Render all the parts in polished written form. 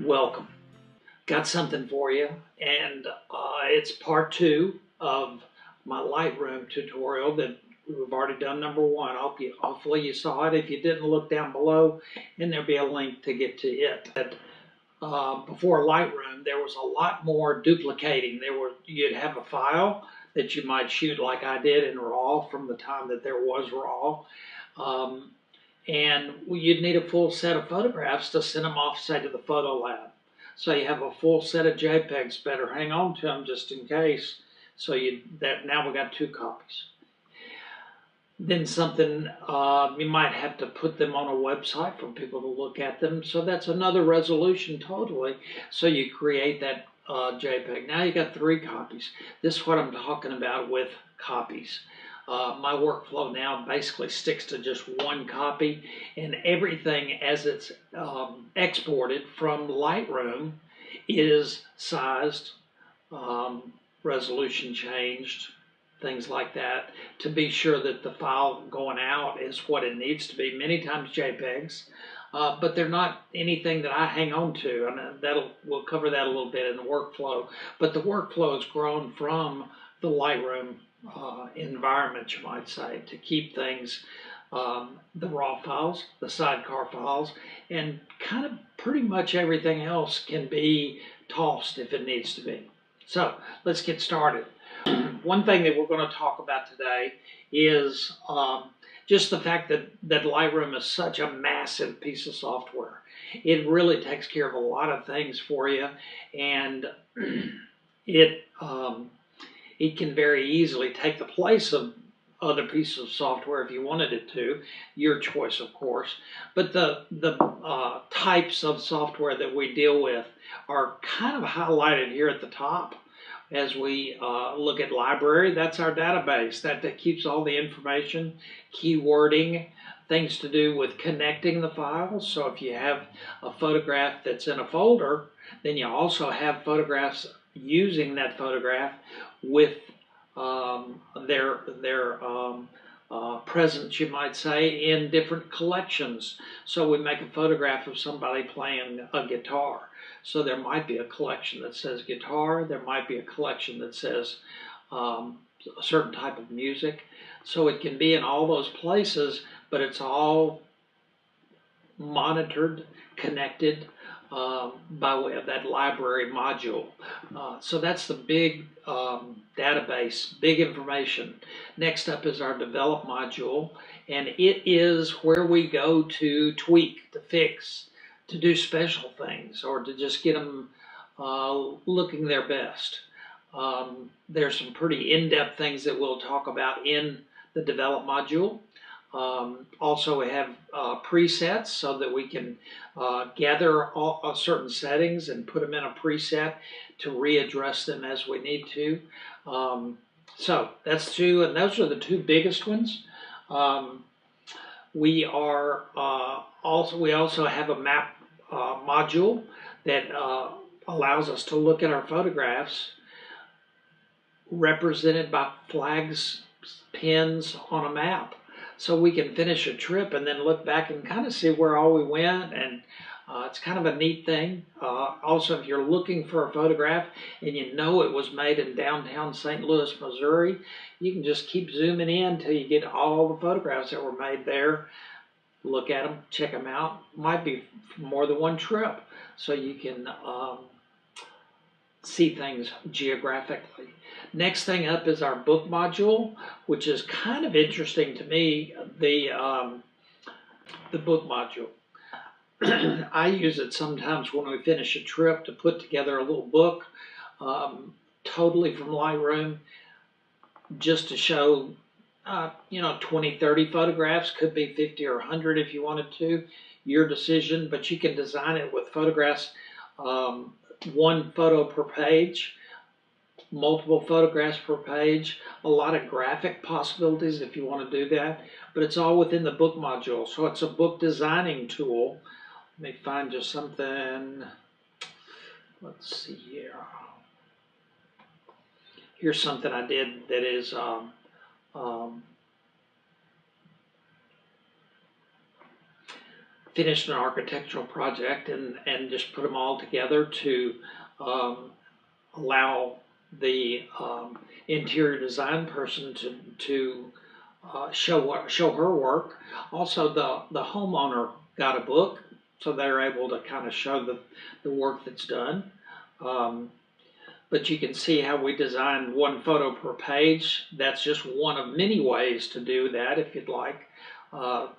Welcome. Got something for you, and it's part 2 of my Lightroom tutorial that we've already done number 1. Hopefully you saw it. If you didn't, look down below and there'll be a link to get to it. Before Lightroom, there was a lot more duplicating. You'd have a file that you might shoot like I did in RAW from the time that there was RAW. And you'd need a full set of photographs to send them off, say, to the photo lab. So you have a full set of JPEGs. Better hang on to them just in case. So now we got 2 copies. Then something, you might have to put them on a website for people to look at them. So that's another resolution totally. So you create that JPEG. Now you got 3 copies. This is what I'm talking about with copies. My workflow now basically sticks to just 1 copy, and everything as it's exported from Lightroom is sized, resolution changed, things like that, to be sure that the file going out is what it needs to be. Many times JPEGs, but they're not anything that I hang on to, and we'll cover that a little bit in the workflow. But the workflow has grown from the Lightroom environment, you might say, to keep things, the raw files, the sidecar files, and kind of pretty much everything else can be tossed if it needs to be. So let's get started. One thing that we're going to talk about today is just the fact that Lightroom is such a massive piece of software. It really takes care of a lot of things for you, and it can very easily take the place of other pieces of software if you wanted it to. Your choice, of course. But the types of software that we deal with are kind of highlighted here at the top. As we look at library, that's our database. That keeps all the information, keywording, things to do with connecting the files. So if you have a photograph that's in a folder, then you also have photographs using that photograph with their presence, you might say, in different collections. So we make a photograph of somebody playing a guitar. So there might be a collection that says guitar. There might be a collection that says a certain type of music. So it can be in all those places, but it's all monitored, connected, by way of that library module. So that's the big database, big information. Next up is our develop module, and it is where we go to tweak, to fix, to do special things, or to just get them looking their best. There's some pretty in-depth things that we'll talk about in the develop module. Also we have presets so that we can gather certain settings and put them in a preset to readdress them as we need to. So that's 2, and those are the 2 biggest ones. We also have a map module that allows us to look at our photographs represented by flags, pins on a map. So we can finish a trip and then look back and kind of see where all we went, and it's kind of a neat thing. Also, if you're looking for a photograph and you know it was made in downtown St. Louis, Missouri, you can just keep zooming in until you get all the photographs that were made there. Look at them, check them out. Might be more than one trip, so you can see things geographically. Next thing up is our book module, which is kind of interesting to me, the book module. I use it sometimes when we finish a trip to put together a little book, totally from Lightroom, just to show 20, 30 photographs, could be 50 or 100 if you wanted to, your decision, but you can design it with photographs, 1 photo per page, multiple photographs per page, a lot of graphic possibilities if you want to do that, but it's all within the book module. So it's a book designing tool. Let me find just something. Let's see here. Here's something I did that is finished an architectural project and just put them all together to allow the interior design person to show her work. Also, the homeowner got a book, so they're able to kind of show the work that's done. But you can see how we designed one photo per page. That's just one of many ways to do that if you'd like.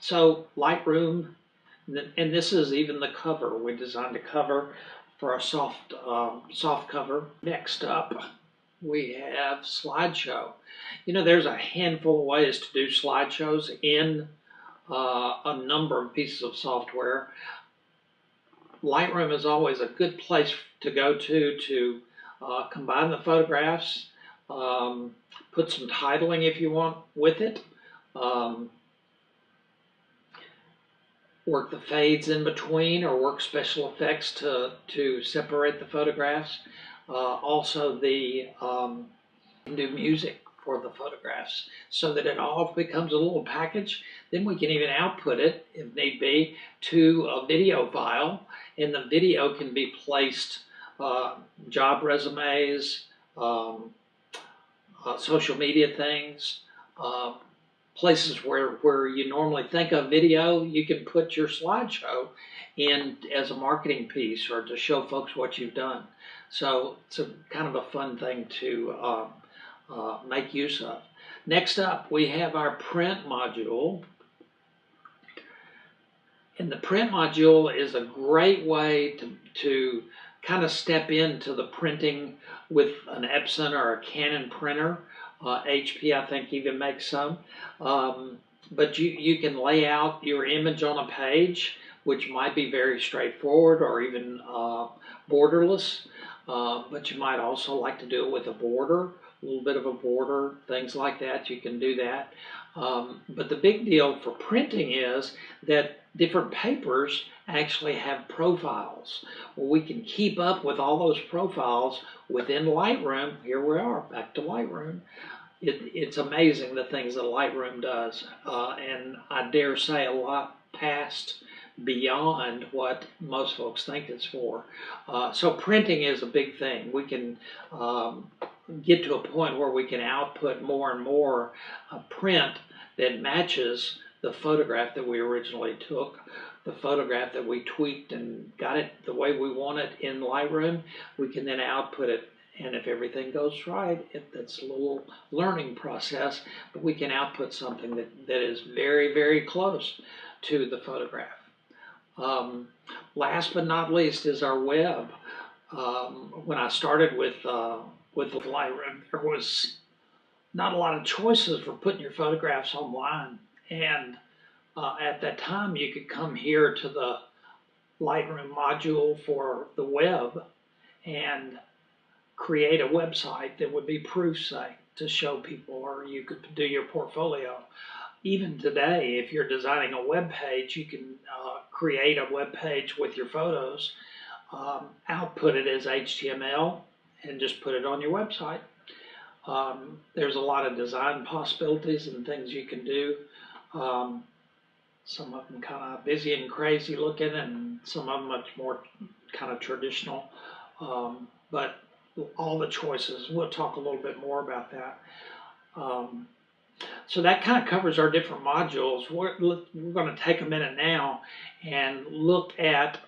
So Lightroom, and this is even the cover. We designed a cover for a soft cover. Next up, we have slideshow. You know, there's a handful of ways to do slideshows in a number of pieces of software. Lightroom is always a good place to go to combine the photographs, put some titling if you want with it, work the fades in between, or work special effects to separate the photographs. Also, the do music for the photographs so that it all becomes a little package. Then we can even output it, if need be, to a video file, and the video can be placed, job resumes, social media things, places where you normally think of video, you can put your slideshow in as a marketing piece or to show folks what you've done. So it's a kind of a fun thing to make use of. Next up, we have our print module. And the print module is a great way to kind of step into the printing with an Epson or a Canon printer. HP, I think, even makes some. But you can lay out your image on a page, which might be very straightforward or even borderless. But you might also like to do it with a border, a little bit of a border, things like that. You can do that. But the big deal for printing is that different papers actually have profiles. Well, we can keep up with all those profiles within Lightroom. Here we are, back to Lightroom. It's amazing the things that Lightroom does, and I dare say a lot past beyond what most folks think it's for. So printing is a big thing. We can get to a point where we can output more and more print that matches the photograph that we originally took, the photograph that we tweaked and got it the way we want it in Lightroom. We can then output it, and if everything goes right, that's a little learning process, but we can output something that is very, very close to the photograph. Last but not least is our web. When I started with Lightroom, there was not a lot of choices for putting your photographs online. And at that time, you could come here to the Lightroom module for the web and create a website that would be proof, say, to show people, or you could do your portfolio. Even today, if you're designing a web page, you can create a web page with your photos, output it as HTML, and just put it on your website. There's a lot of design possibilities and things you can do. Some of them kind of busy and crazy looking, and some of them much more kind of traditional. But all the choices, we'll talk a little bit more about that. So that kind of covers our different modules. We're going to take a minute now and look at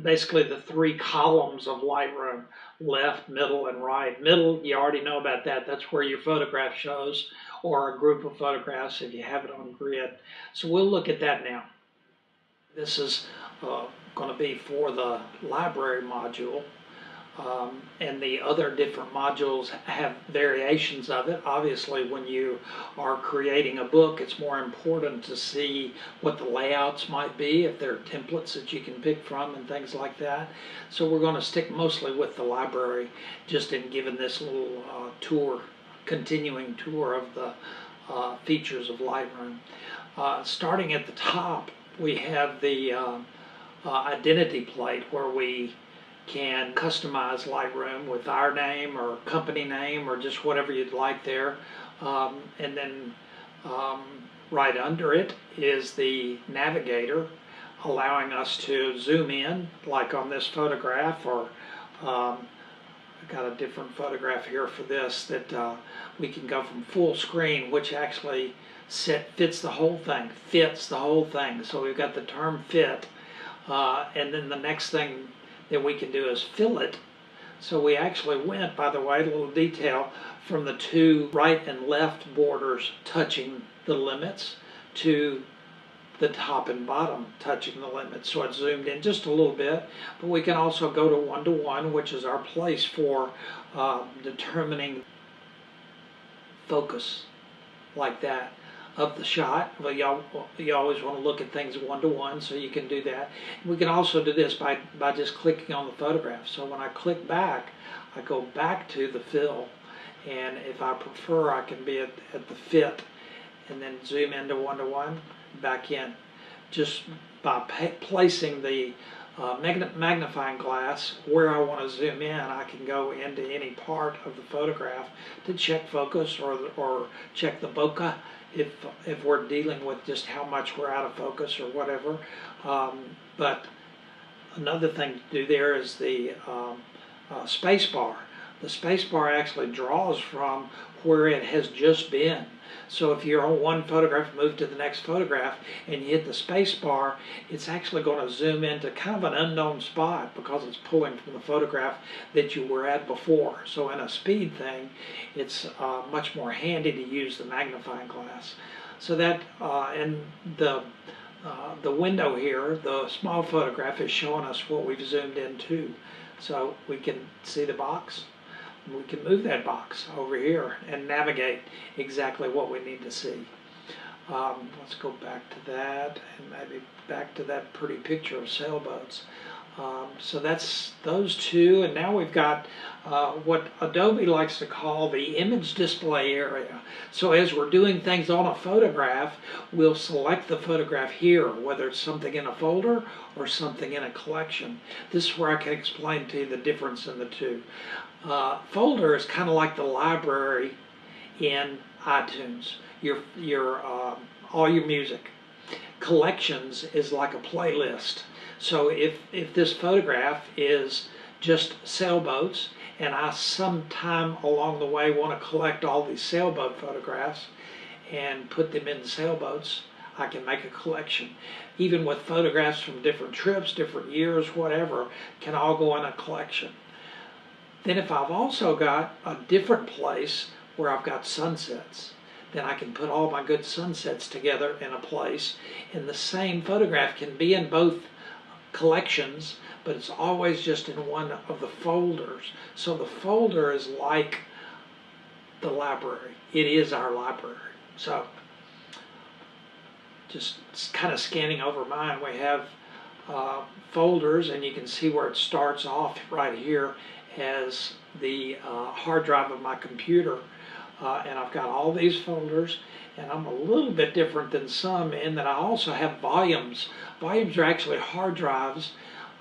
basically the three columns of Lightroom: left, middle, and right. Middle, you already know about that. That's where your photograph shows, or a group of photographs if you have it on grid. So we'll look at that now. This is going to be for the library module. And the other different modules have variations of it. Obviously, when you are creating a book, it's more important to see what the layouts might be, if there are templates that you can pick from and things like that. So we're going to stick mostly with the library, just in giving this little continuing tour of the features of Lightroom. Starting at the top, we have the identity plate, where we can customize Lightroom with our name or company name or just whatever you'd like there. And then right under it is the Navigator. allowing us to zoom in, like on this photograph, or I've got a different photograph here for this that we can go from full screen, which actually fits the whole thing. So we've got the term fit, and then the next thing that we can do is fill it. So we actually went, by the way, a little detail, from the two right and left borders touching the limits to the top and bottom touching the limits. So it zoomed in just a little bit, but we can also go to 1-to-1, which is our place for determining focus, like that, of the shot. Well, you always want to look at things 1-to-1, so you can do that. We can also do this by just clicking on the photograph. So when I click back, I go back to the fill, and if I prefer, I can be at the fit, and then zoom into 1-to-1, back in. Just by placing the magnifying glass where I want to zoom in, I can go into any part of the photograph to check focus or check the bokeh if we're dealing with just how much we're out of focus or whatever. But another thing to do there is the space bar. The space bar actually draws from where it has just been. So if you're on one photograph, move to the next photograph, and you hit the space bar, it's actually going to zoom into kind of an unknown spot because it's pulling from the photograph that you were at before. So in a speed thing, it's much more handy to use the magnifying glass. So that, and the window here, the small photograph, is showing us what we've zoomed into. So we can see the box. We can move that box over here and navigate exactly what we need to see. Let's go back to that, and maybe back to that pretty picture of sailboats. So that's those two, and now we've got what Adobe likes to call the image display area. So as we're doing things on a photograph, we'll select the photograph here, whether it's something in a folder or something in a collection. This is where I can explain to you the difference in the two. Folder is kind of like the library in iTunes, all your music. Collections is like a playlist. So if this photograph is just sailboats, and I sometime along the way want to collect all these sailboat photographs and put them in sailboats, I can make a collection. Even with photographs from different trips, different years, whatever, can all go in a collection. Then if I've also got a different place where I've got sunsets, then I can put all my good sunsets together in a place, and the same photograph can be in both collections, but it's always just in one of the folders. So the folder is like the library. It is our library. So just kind of scanning over mine, we have folders, and you can see where it starts off right here as the hard drive of my computer, and I've got all these folders, and I'm a little bit different than some in that I also have volumes. Volumes are actually hard drives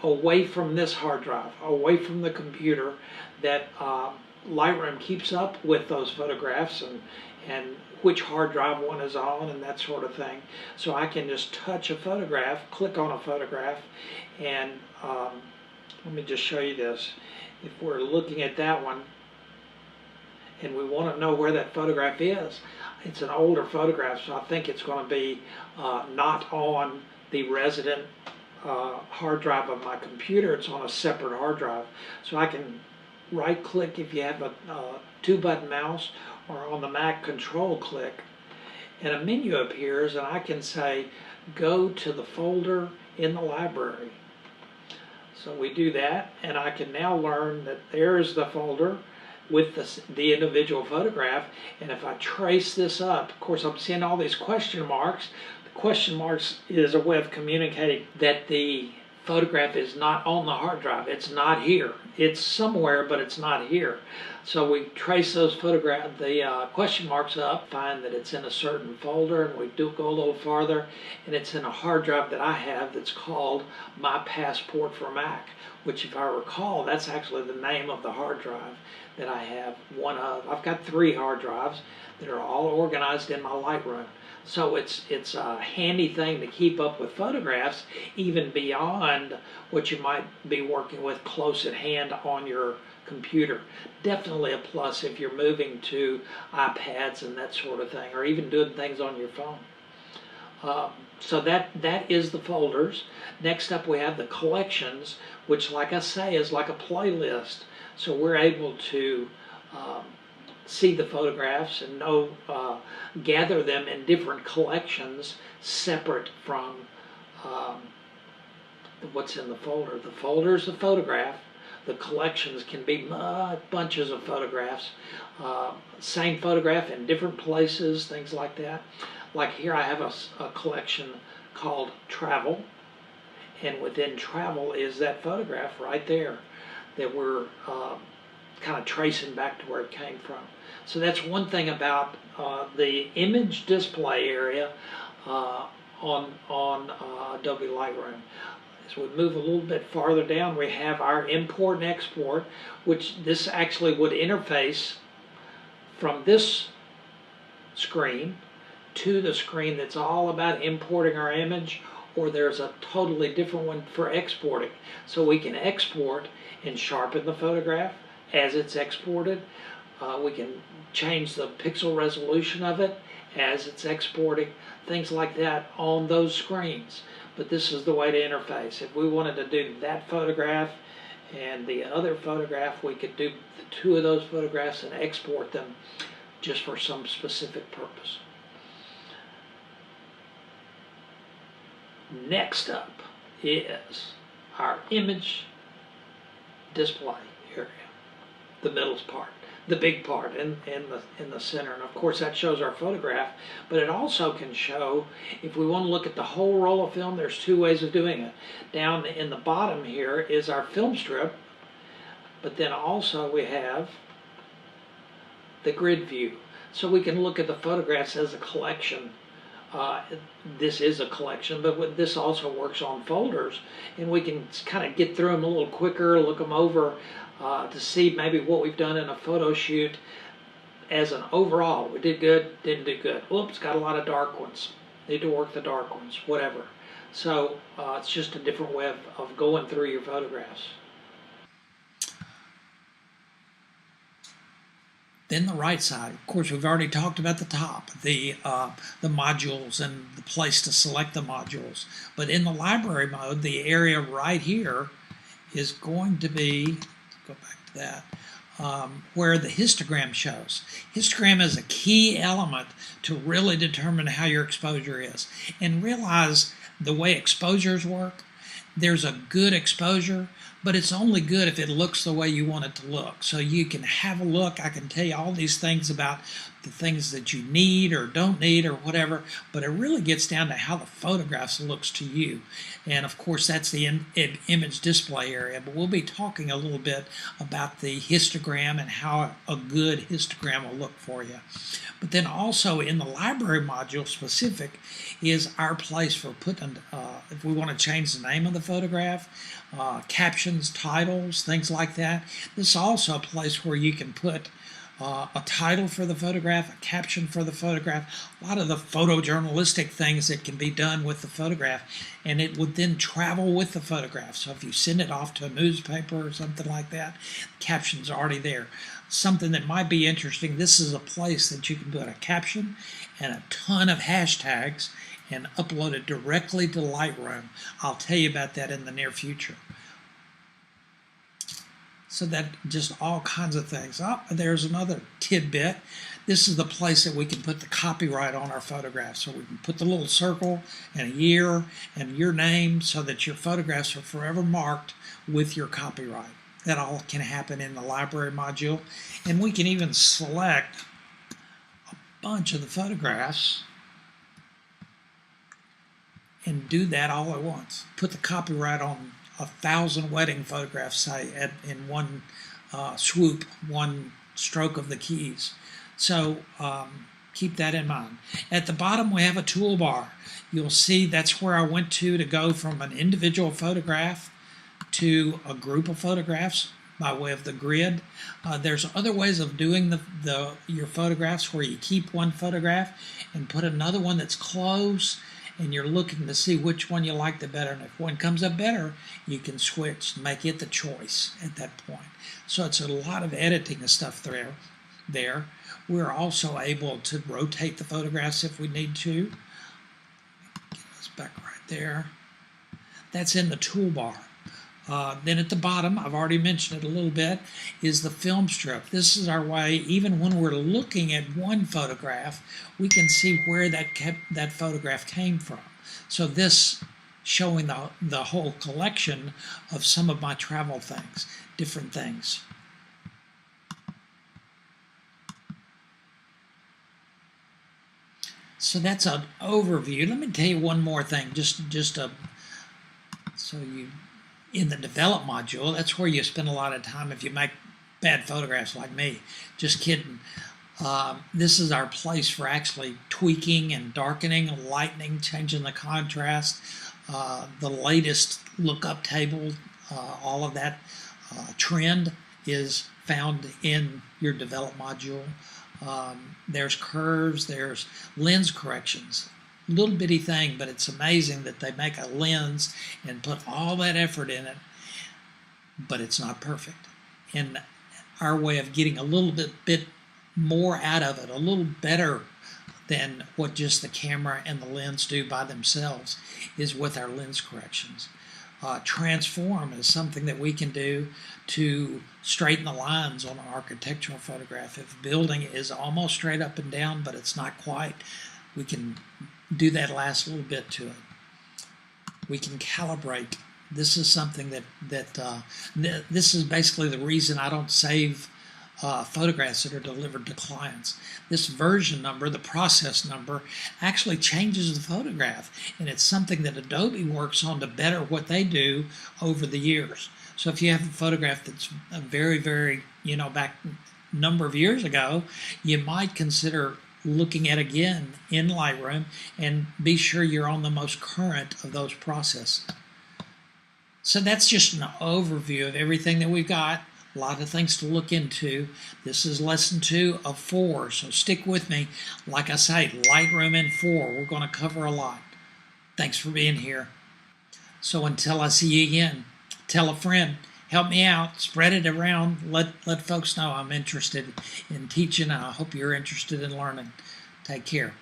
away from this hard drive, away from the computer, that Lightroom keeps up with those photographs and which hard drive one is on and that sort of thing. So I can just touch a photograph, click on a photograph, and let me just show you this. If we're looking at that one and we want to know where that photograph is, it's an older photograph, so I think it's going to be not on the resident hard drive of my computer. It's on a separate hard drive. So I can right click if you have a 2-button mouse, or on the Mac control click, and a menu appears, and I can say go to the folder in the library. So we do that, and I can now learn that there's the folder with the individual photograph. And if I trace this up, of course I'm seeing all these question marks. The question marks is a way of communicating that the photograph is not on the hard drive. It's not here. It's somewhere, but it's not here. So we trace those the question marks up, find that it's in a certain folder, and we do go a little farther, and it's in a hard drive that I have that's called My Passport for Mac, which, if I recall, that's actually the name of the hard drive that I have one of. I've got 3 hard drives that are all organized in my Lightroom. So it's a handy thing to keep up with photographs, even beyond what you might be working with close at hand on your computer. Definitely a plus if you're moving to iPads and that sort of thing, or even doing things on your phone. So that is the folders. Next up we have the collections, which, like I say, is like a playlist. So we're able to see the photographs and gather them in different collections separate from what's in the folder. The folder is a photograph. The collections can be bunches of photographs. Same photograph in different places, things like that. Like here I have a collection called Travel, and within Travel is that photograph right there that we're kind of tracing back to where it came from. So that's one thing about the image display area on Adobe Lightroom. As we move a little bit farther down, we have our import and export, which this actually would interface from this screen to the screen that's all about importing our image, or there's a totally different one for exporting. So we can export and sharpen the photograph as it's exported. We can change the pixel resolution of it as it's exporting, things like that on those screens. But this is the way to interface. If we wanted to do that photograph and the other photograph, we could do the two of those photographs and export them just for some specific purpose. Next up is our image display area, the middle part, the big part in the center. And of course that shows our photograph, but it also can show, if we want to look at the whole roll of film, there's two ways of doing it. Down in the bottom here is our film strip, but then also we have the grid view. So we can look at the photographs as a collection. This is a collection, but this also works on folders, and we can kind of get through them a little quicker, look them over to see maybe what we've done in a photo shoot as an overall. We did good, didn't do good. Oops, got a lot of dark ones. Need to work the dark ones, whatever. So it's just a different way of going through your photographs. Then the right side, of course, we've already talked about the top, the modules and the place to select the modules. But in the library mode, the area right here is going to be, go back to that, where the histogram shows. Histogram is a key element to really determine how your exposure is. And realize the way exposures work, there's a good exposure, but it's only good if it looks the way you want it to look. So you can have a look. I can tell you all these things about the things that you need or don't need or whatever, but it really gets down to how the photographs looks to you. And of course that's the image display area, but we'll be talking a little bit about the histogram and how a good histogram will look for you. But then also in the library module specific is our place for putting, if we want to change the name of the photograph, captions, titles, things like that. This is also a place where you can put a title for the photograph, a caption for the photograph, a lot of the photojournalistic things that can be done with the photograph, and it would then travel with the photograph. So if you send it off to a newspaper or something like that, the caption's already there. Something that might be interesting, this is a place that you can put a caption and a ton of hashtags and upload it directly to Lightroom. I'll tell you about that in the near future. So that just all kinds of things. Oh, there's another tidbit. This is the place that we can put the copyright on our photograph. So we can put the little circle and a year and your name so that your photographs are forever marked with your copyright. That all can happen in the library module. And we can even select a bunch of the photographs and do that all at once. Put the copyright on 1,000 wedding photographs, say, in one swoop, one stroke of the keys. So keep that in mind. At the bottom we have a toolbar. You'll see that's where I went to go from an individual photograph to a group of photographs. by way of the grid. There's other ways of doing your photographs where you keep one photograph and put another one that's close, and you're looking to see which one you like the better. And if one comes up better, you can switch, make it the choice at that point. So it's a lot of editing and stuff there. We're also able to rotate the photographs if we need to. Get this back right there. That's in the toolbar. Then at the bottom, I've already mentioned it a little bit, is the Filmstrip. This is our way, even when we're looking at one photograph, we can see where that photograph came from. So this showing the whole collection of some of my travel things, different things. So that's an overview. Let me tell you one more thing, in the develop module, that's where you spend a lot of time if you make bad photographs like me. Just kidding. This is our place for actually tweaking and darkening, lightening, changing the contrast, the latest lookup table, all of that trend is found in your develop module. There's curves, there's lens corrections. Little bitty thing, but it's amazing that they make a lens and put all that effort in it, but it's not perfect. And our way of getting a little bit more out of it, a little better than what just the camera and the lens do by themselves, is with our lens corrections. Transform is something that we can do to straighten the lines on an architectural photograph. If a building is almost straight up and down, but it's not quite, we can do that last little bit to it. We can calibrate. This is something this is basically the reason I don't save photographs that are delivered to clients. This version number, the process number, actually changes the photograph, and it's something that Adobe works on to better what they do over the years. So if you have a photograph that's a very, very, back a number of years ago, you might consider looking at again in Lightroom and be sure you're on the most current of those processes. So that's just an overview of everything that we've got. A lot of things to look into. This is lesson 2 of 4, so stick with me. Like I say, Lightroom in 4, we're going to cover a lot. Thanks for being here. So until I see you again, tell a friend. Help me out, spread it around, let folks know I'm interested in teaching. I hope you're interested in learning. Take care.